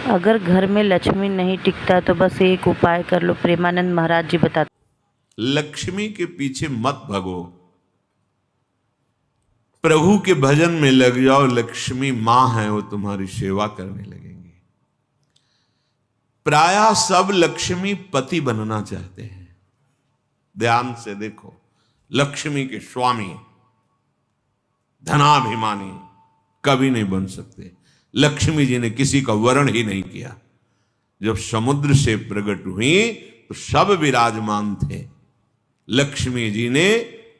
अगर घर में लक्ष्मी नहीं टिकता तो बस एक उपाय कर लो। प्रेमानंद महाराज जी बताते। लक्ष्मी के पीछे मत भगो, प्रभु के भजन में लग जाओ। लक्ष्मी मां है, वो तुम्हारी सेवा करने लगेंगे। प्रायः सब लक्ष्मी पति बनना चाहते हैं। ध्यान से देखो, लक्ष्मी के स्वामी धनाभिमानी कभी नहीं बन सकते। लक्ष्मी जी ने किसी का वर्ण ही नहीं किया। जब समुद्र से प्रकट हुई तो सब विराजमान थे। लक्ष्मी जी ने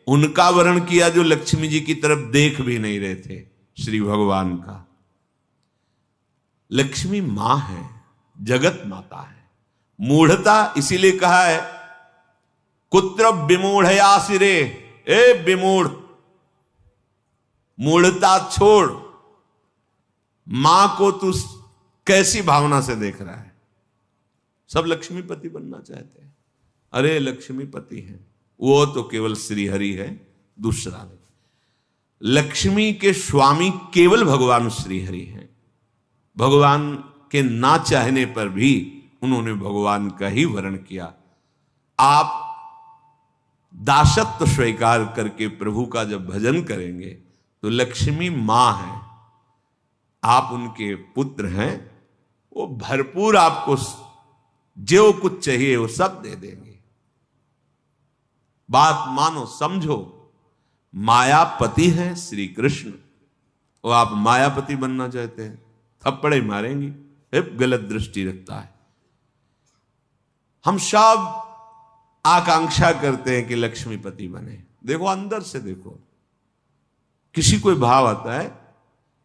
उनका वर्ण किया जो लक्ष्मी जी की तरफ देख भी नहीं रहे थे, श्री भगवान का। लक्ष्मी मां है, जगत माता है। मूढ़ता इसीलिए कहा है, कुत्र विमूढ़या सिरे, ए विमूढ़, मूढ़ता छोड़। मां को तू कैसी भावना से देख रहा है? सब लक्ष्मीपति बनना चाहते हैं। अरे लक्ष्मीपति हैं, वो तो केवल श्री हरि है, दूसरा नहीं। लक्ष्मी के स्वामी केवल भगवान श्री हरि हैं। भगवान के ना चाहने पर भी उन्होंने भगवान का ही वर्ण किया। आप दासत्व स्वीकार करके प्रभु का जब भजन करेंगे तो लक्ष्मी मां है, आप उनके पुत्र हैं। वो भरपूर आपको जो कुछ चाहिए वो सब दे देंगे। बात मानो, समझो। मायापति है श्री कृष्ण, वो आप मायापति बनना चाहते हैं, थप्पड़े मारेंगी। गलत दृष्टि रखता है। हम सब आकांक्षा करते हैं कि लक्ष्मीपति बने। देखो अंदर से देखो, किसी कोई भाव आता है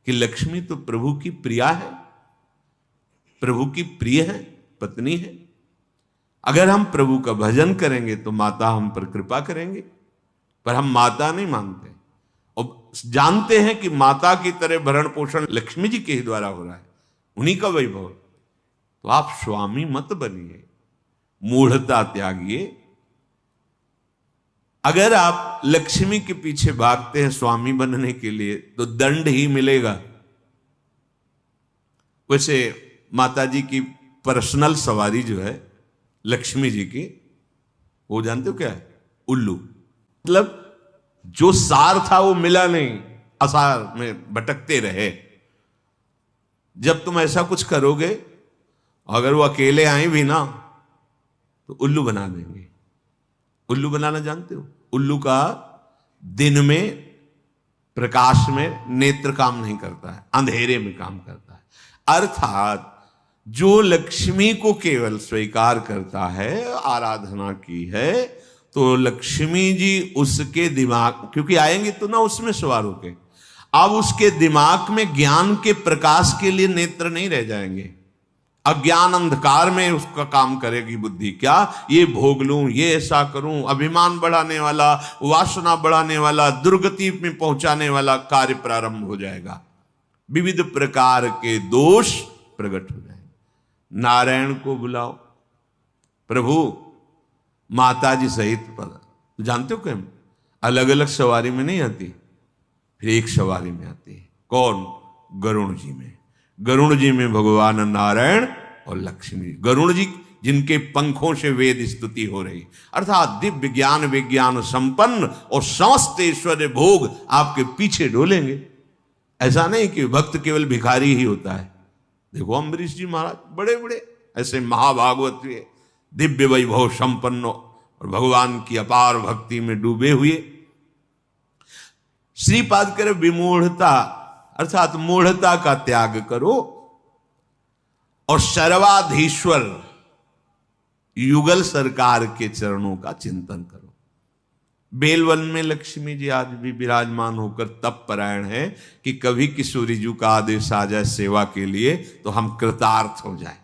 कि लक्ष्मी तो प्रभु की प्रिया है, प्रभु की प्रिय है, पत्नी है। अगर हम प्रभु का भजन करेंगे तो माता हम पर कृपा करेंगे, पर हम माता नहीं मानते और जानते हैं कि माता की तरह भरण पोषण लक्ष्मी जी के ही द्वारा हो रहा है, उन्हीं का वैभव। तो आप स्वामी मत बनिए, मूढ़ता त्यागिए। अगर आप लक्ष्मी के पीछे भागते हैं स्वामी बनने के लिए तो दंड ही मिलेगा। वैसे माता जी की पर्सनल सवारी जो है लक्ष्मी जी की, वो जानते हो क्या है? उल्लू। मतलब जो सार था वो मिला नहीं, असार में भटकते रहे। जब तुम ऐसा कुछ करोगे, अगर वो अकेले आए भी ना तो उल्लू बना देंगे। उल्लू बनाना जानते हो? उल्लू का दिन में प्रकाश में नेत्र काम नहीं करता है, अंधेरे में काम करता है। अर्थात जो लक्ष्मी को केवल स्वीकार करता है, आराधना की है, तो लक्ष्मी जी उसके दिमाग, क्योंकि आएंगे तो ना उसमें सवार होके, अब उसके दिमाग में ज्ञान के प्रकाश के लिए नेत्र नहीं रह जाएंगे। अज्ञान अंधकार में उसका काम करेगी बुद्धि। क्या ये भोग लूं, ये ऐसा करूं, अभिमान बढ़ाने वाला, वासना बढ़ाने वाला, दुर्गति में पहुंचाने वाला कार्य प्रारंभ हो जाएगा। विविध प्रकार के दोष प्रकट हो जाएंगे। नारायण को बुलाओ, प्रभु माता जी सहित पद। जानते हो क्या, अलग अलग सवारी में नहीं आती, फिर एक सवारी में आती है। कौन? गरुण जी में। गरुण जी में भगवान नारायण और लक्ष्मी। गरुण जी जिनके पंखों से वेद स्तुति हो रही, अर्थात दिव्य ज्ञान विज्ञान संपन्न और समस्त ऐश्वर्य भोग आपके पीछे डोलेंगे। ऐसा नहीं कि भक्त केवल भिखारी ही होता है। देखो अम्बरीश जी महाराज बड़े बड़े ऐसे महाभागवत हुए, दिव्य वैभव संपन्न और भगवान की अपार भक्ति में डूबे हुए। श्रीपाद करे विमूढ़ता, अर्थात मूढ़ता का त्याग करो और सर्वाधीश्वर युगल सरकार के चरणों का चिंतन करो। बेलवन में लक्ष्मी जी आज भी विराजमान होकर तप परायण है कि कभी किशोरी जी का आदेश आ जाए सेवा के लिए तो हम कृतार्थ हो जाए।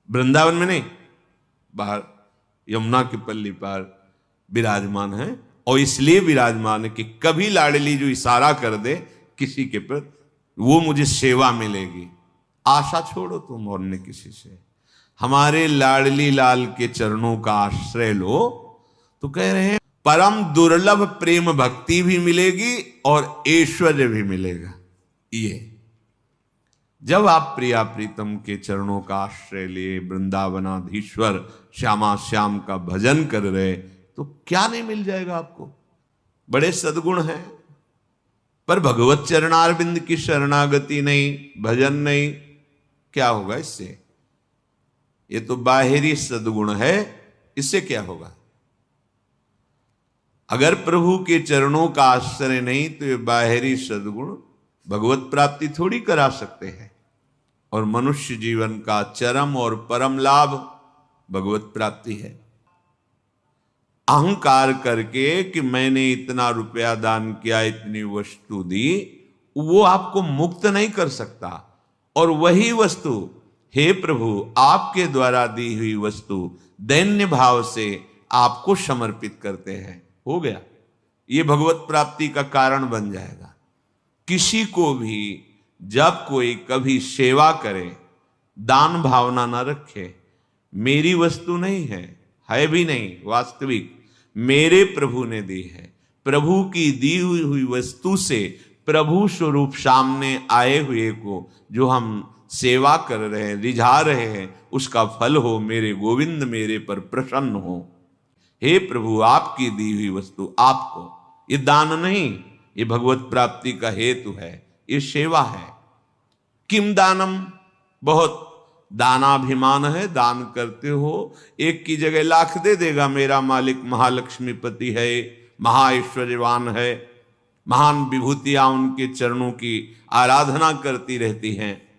वृंदावन में नहीं, बाहर यमुना की पल्ली पर विराजमान है। और इसलिए विराजमान है कि कभी लाडली जो इशारा कर दे किसी के पर, वो मुझे सेवा मिलेगी। आशा छोड़ो तुम और न किसी से, हमारे लाडली लाल के चरणों का आश्रय लो। तो कह रहे हैं परम दुर्लभ प्रेम भक्ति भी मिलेगी और ऐश्वर्य भी मिलेगा। ये जब आप प्रिया प्रीतम के चरणों का आश्रय लिए वृंदावनाधीश्वर श्यामा श्याम का भजन कर रहे, तो क्या नहीं मिल जाएगा आपको। बड़े सद्गुण हैं, पर भगवत चरणारविंद की शरणागति नहीं, भजन नहीं, क्या होगा इससे। ये तो बाहरी सद्गुण है, इससे क्या होगा। अगर प्रभु के चरणों का आश्रय नहीं तो ये बाहरी सद्गुण भगवत प्राप्ति थोड़ी करा सकते हैं। और मनुष्य जीवन का चरम और परम लाभ भगवत प्राप्ति है। अहंकार करके कि मैंने इतना रुपया दान किया, इतनी वस्तु दी, वो आपको मुक्त नहीं कर सकता। और वही वस्तु, हे प्रभु आपके द्वारा दी हुई वस्तु दैन्य भाव से आपको समर्पित करते हैं, हो गया, ये भगवत प्राप्ति का कारण बन जाएगा। किसी को भी जब कोई कभी सेवा करे, दान भावना ना रखे, मेरी वस्तु नहीं है भी नहीं, वास्तविक मेरे प्रभु ने दी है, प्रभु की दी हुई वस्तु से प्रभु स्वरूप सामने आए हुए को जो हम सेवा कर रहे हैं, रिझा रहे हैं, उसका फल हो, मेरे गोविंद मेरे पर प्रसन्न हो। हे प्रभु आपकी दी हुई वस्तु आपको, ये दान नहीं, ये भगवत प्राप्ति का हेतु है, ये सेवा है। किम दानम, बहुत दानाभिमान है, दान करते हो, एक की जगह लाख दे देगा मेरा मालिक महालक्ष्मीपति है, महाऐश्वर्यवान है, महान विभूतियां उनके चरणों की आराधना करती रहती हैं।